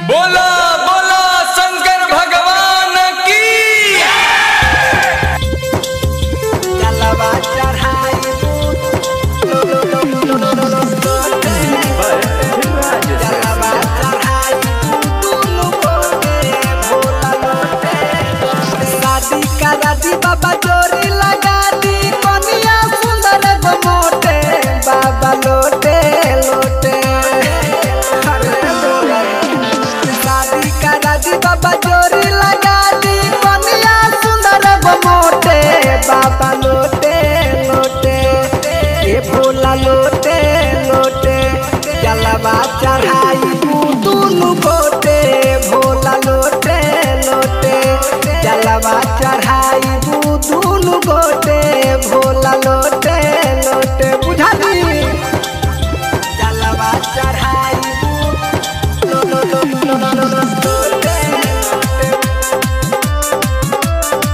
बोला बोला शंकर भगवान की। जलवा चढ़ाई जलवा चढ़ाई शादी करा दी बाबा जोरी लगा दी कनिया सुंदर गो मोटे बाबा लोटे लोटे शादी करा दी बाबा जोरी लगा दी कनिया सुंदर गो मोटे बाबा लोटे लोटे ये भोला लोटे लोटे जलवा चढ़ाई दूनु गोटे भोला लोटे लोटे जलवा चढ़ाई दूनु गोटे भोला लोटे लोटे बुझा दी जलवा चढ़ाई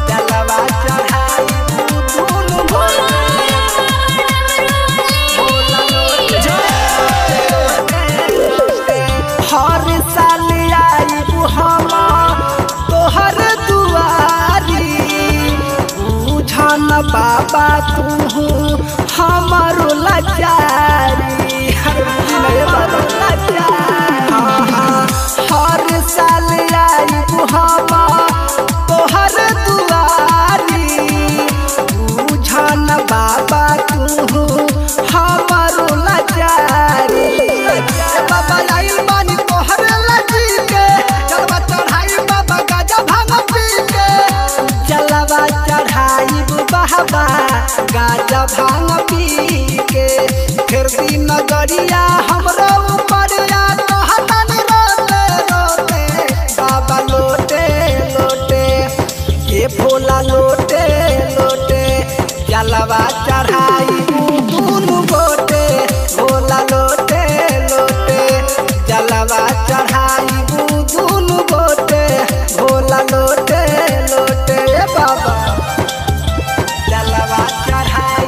जलवा चढ़ाई दूनु गोटे हर साल आई हम तोहर दुआरी बुझन बाबा तू हमारो लाचारी हर साल आई हम तोहर दुआरी बुझन बाबा तू हमारो लाचारी बाबा आइल बानी तोहर लजी के जलवा चढ़ाई बाबा गाजा भांग पी के जलवा चढ़ाई बाबा गाजा भांग पी के फिर दी नगरिया हमरो ऊपरिया कहतन रोते रोते बाबा लोटे लोटे ये भोला लोटे लोटे जलवा चढ़ाई दूनु गोटे भोला लोटे लोटे जलवा चढ़ाई दूनु गोटे भोला लोटे लोटे बाबा जलवा चढ़ाई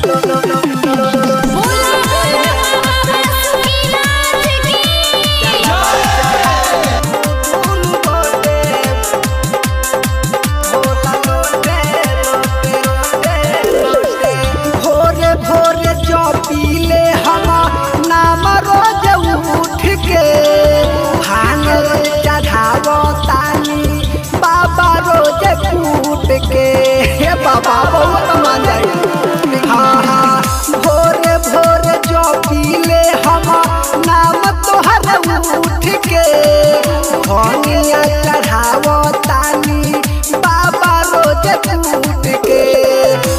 दूनु गोटे भोला लोटे लोटे लोटे भोरे भोरे जो पीले हम नाम रोज उठ के भांग चढ़ावो तानी बाबा रोज कूट के हे बाबा बहुत मान जाए हाँ हाँ भोरे भोरे जो पीले हम नाम तोहर उठ के भंगिया चढ़ावो तानी बाबा रोज कूट के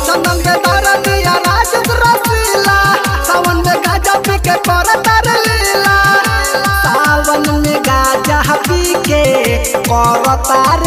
चंदन के तारा दिया राज रसीला सावन में गाजा पी के कर तार लीला सावन में गाजा पी के कर तार